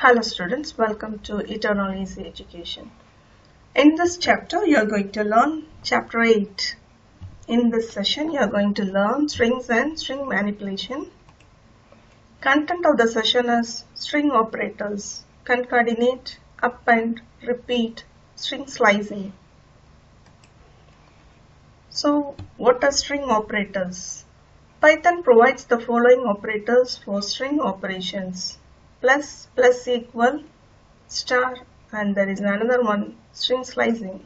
Hello students, welcome to Eternal Easy Education. In this chapter, you are going to learn chapter 8. In this session, you are going to learn strings and string manipulation. Content of the session is string operators, concatenate, append, repeat, string slicing. So, what are string operators? Python provides the following operators for string operations. Plus, plus equal, star, and there is another one, string slicing.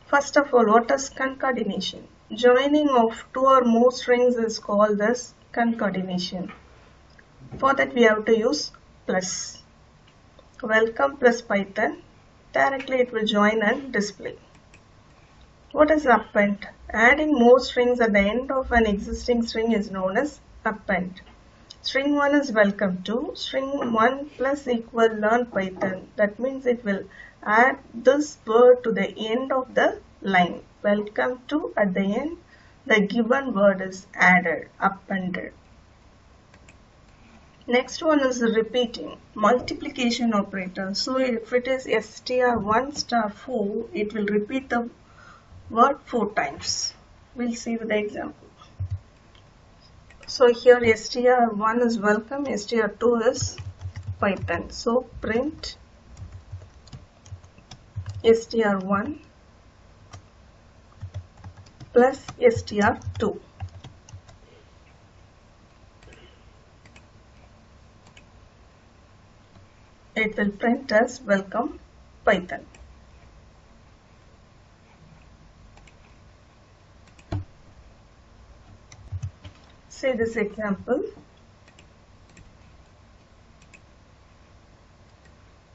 First of all, what is concatenation? Joining of two or more strings is called as concatenation. For that we have to use plus. Welcome plus Python. Directly it will join and display. What is append? Adding more strings at the end of an existing string is known as append. String 1 is welcome to, string 1 plus equal learn Python. That means it will add this word to the end of the line. Welcome to at the end, the given word is added, appended. Next one is repeating, multiplication operator. So if it is str1 star 4, it will repeat the word 4 times. We'll see with the example. So here str1 is welcome, str2 is Python. So print str1 plus str2. It will print as welcome Python. See this example.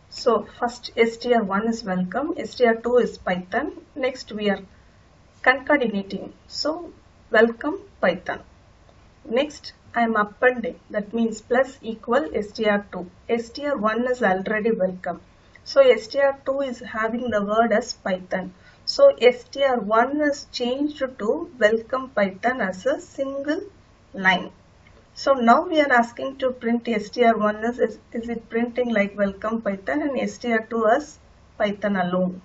So first str1 is welcome, str2 is Python. Next we are concatenating. So welcome Python. Next I am appending. That means plus equal str2. str1 is already welcome. So str2 is having the word as Python. So str1 is changed to welcome Python as a single line. So now we are asking to print str1 is it printing like welcome Python and str2 as Python alone.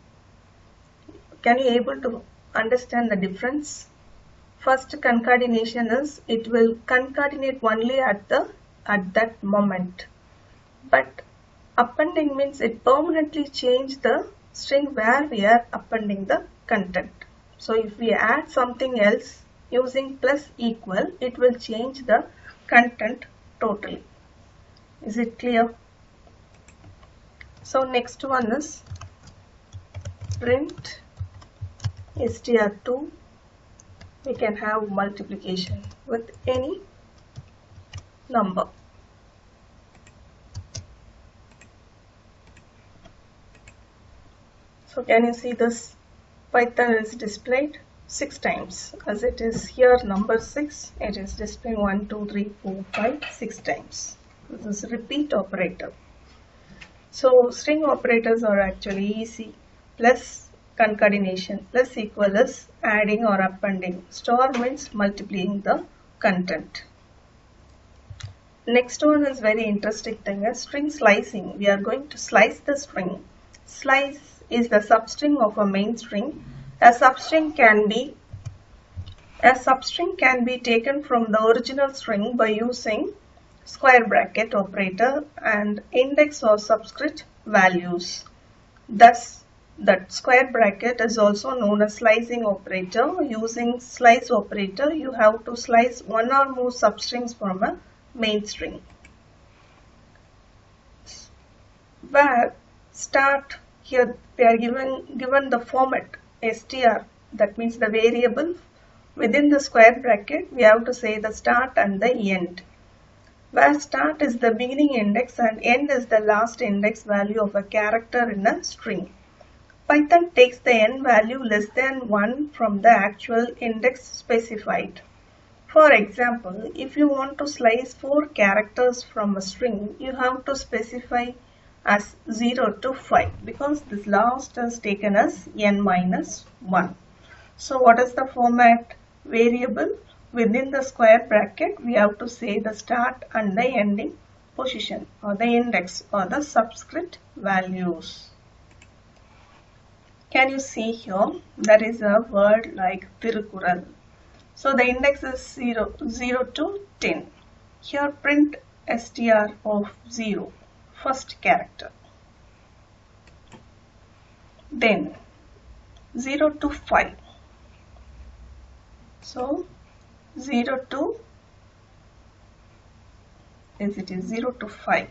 Can you able to understand the difference? First concatenation is it will concatenate only at that moment. But appending means it permanently change the string where we are appending the content. So if we add something else using plus equal, it will change the content totally. Is it clear? So next one is print str2. We can have multiplication with any number. So can you see this? Python is displayed 6 times, as it is here number 6, it is displaying 1, 2, 3, 4, 5, 6 times. This is repeat operator. So string operators are actually easy. Plus concatenation, plus equal is adding or appending. Star means multiplying the content. Next one is very interesting thing is string slicing. We are going to slice the string. Slice is the substring of a main string. A substring can be taken from the original string by using square bracket operator and index or subscript values. Thus, that square bracket is also known as slicing operator. Using slice operator, you have to slice one or more substrings from a main string. Where start, here we are given the format str, that means the variable within the square bracket we have to say the start and the end, where start is the beginning index and end is the last index value of a character in a string. Python takes the end value less than 1 from the actual index specified. For example, if you want to slice 4 characters from a string, you have to specify as 0 to 5 because this last is taken as n minus 1. So what is the format? Variable within the square bracket we have to say the start and the ending position or the index or the subscript values. Can you see here? There is a word like Tirukural. So the index is 0 to 10. Here print str of 0, first character. Then 0 to 5. So 0 to, as it is 0 to 5.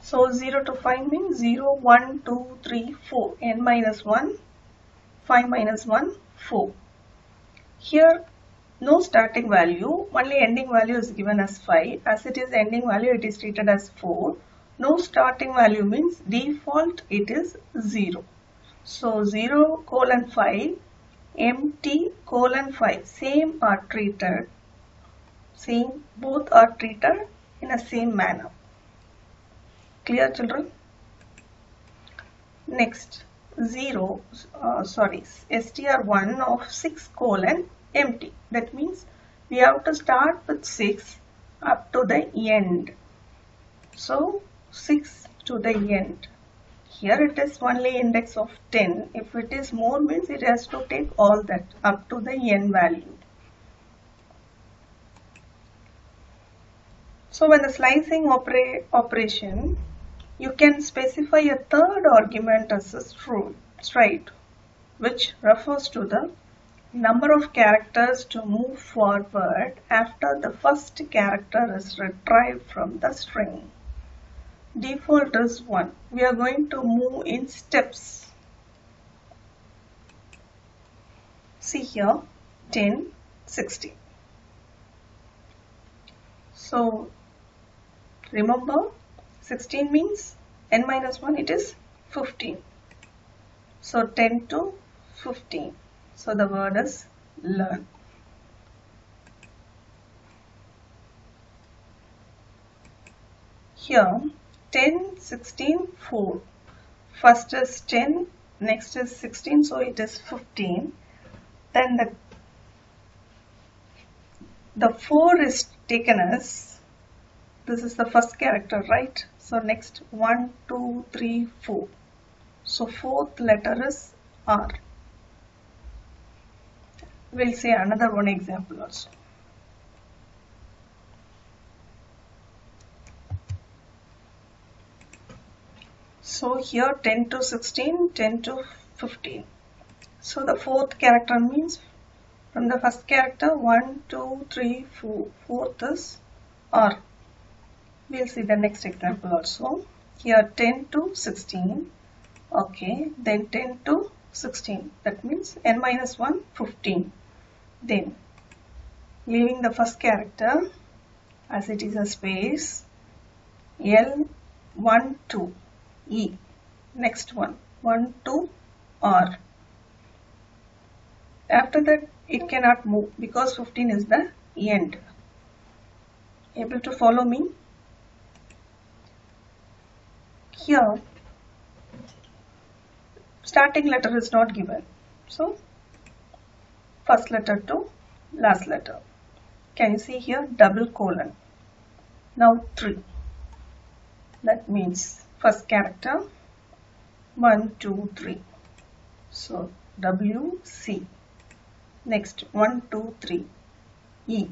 So 0 to 5 means 0, 1, 2, 3, 4. N minus 1, 5 minus 1, 4. Here no starting value, only ending value is given as 5. As it is ending value, it is treated as 4. No starting value means default it is 0. So 0 colon 5, empty colon 5, same are treated, both are treated in a same manner. Clear, children? Next, str1 of 6 colon empty. That means we have to start with 6 up to the end. So 6 to the end. Here it is only index of 10. If it is more means it has to take all that up to the n value. So when the slicing operation, you can specify a third argument as a stride, which refers to the number of characters to move forward after the first character is retrieved from the string. Default is 1. We are going to move in steps. See here, 10, 16. So remember, 16 means n minus 1, it is 15. So 10 to 15. So the word is learn. Here 10, 16, 4. First is 10, next is 16, so it is 15. Then the 4 is taken as, this is the first character, right? So next 1, 2, 3, 4. So fourth letter is R. We'll see another one example also. So here 10 to 16, 10 to 15. So the fourth character means from the first character 1, 2, 3, 4. Fourth is R. We'll see the next example also. Here 10 to 16. Okay, then 10 to 16. That means n minus 1, 15. Then leaving the first character as it is a space, L, 1, 2, E. Next one, 1, 2, R. After that, it cannot move because 15 is the end. Able to follow me? Here, starting letter is not given. So, first letter to last letter. Can you see here? Double colon. Now 3. That means first character 1, 2, 3. So W, C. Next 1, 2, 3. E.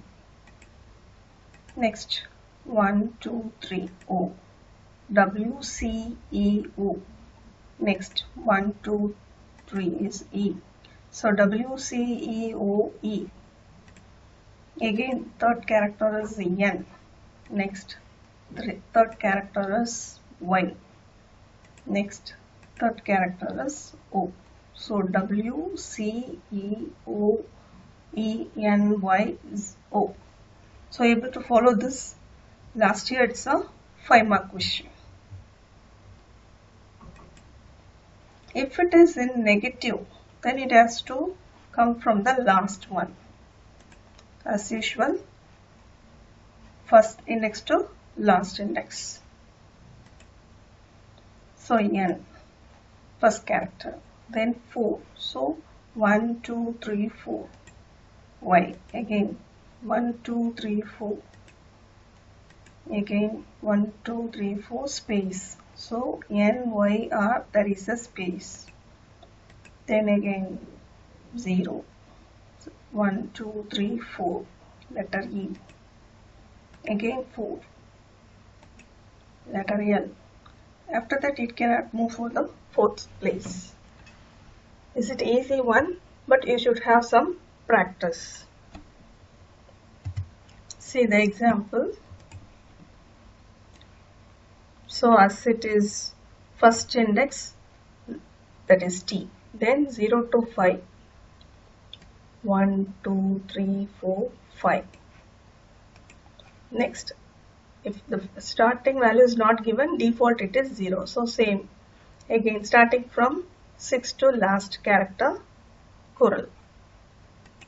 Next 1, 2, 3. O. W, C, E, O. Next 1, 2, 3 is E. So W, C, E, O, E. Again third character is N. Next third character is Y. Next third character is O. So W, C, E, O, E, N, Y is O. So able to follow this. Last year it's a 5-mark question. If it is in negative, then it has to come from the last one. As usual, first index to last index. So N, first character, then 4. So 1, 2, 3, 4. Y, again 1, 2, 3, 4. again 1 2 3 4 space, so NYR there is a space, then again 0, 1 2 3 4, letter E, again 4, letter L. After that it cannot move for the fourth place. Is it easy one? But you should have some practice. See the example. So as it is first index, that is T, then 0 to 5, 1 2 3 4 5. Next, if the starting value is not given, default it is 0. So same, again starting from 6 to last character, coral.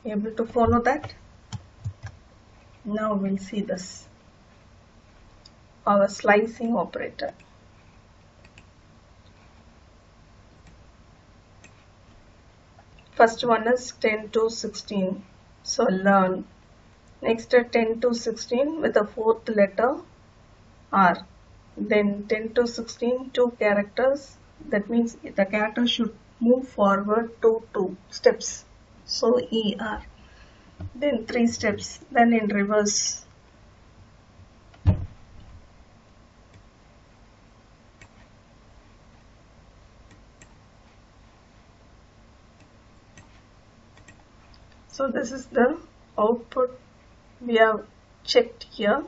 Able to follow that? Now we'll see this, our slicing operator. First one is 10 to 16, so learn. Next 10 to 16 with the fourth letter R. Then 10 to 16, 2 characters, that means the character should move forward 2 steps, so ER. Then 3 steps, then in reverse. So this is the output we have checked here,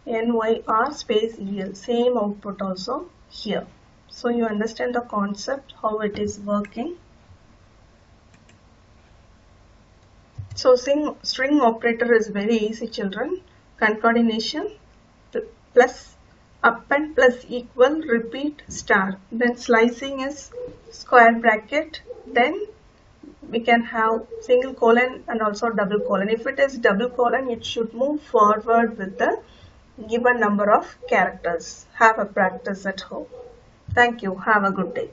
NYR space EL, same output also here. So you understand the concept, how it is working. So string operator is very easy, children. Concatenation plus append plus equal, repeat, star. Then slicing is square bracket, then we can have single colon and also double colon. If it is double colon, it should move forward with the given number of characters. Have a practice at home. Thank you. Have a good day.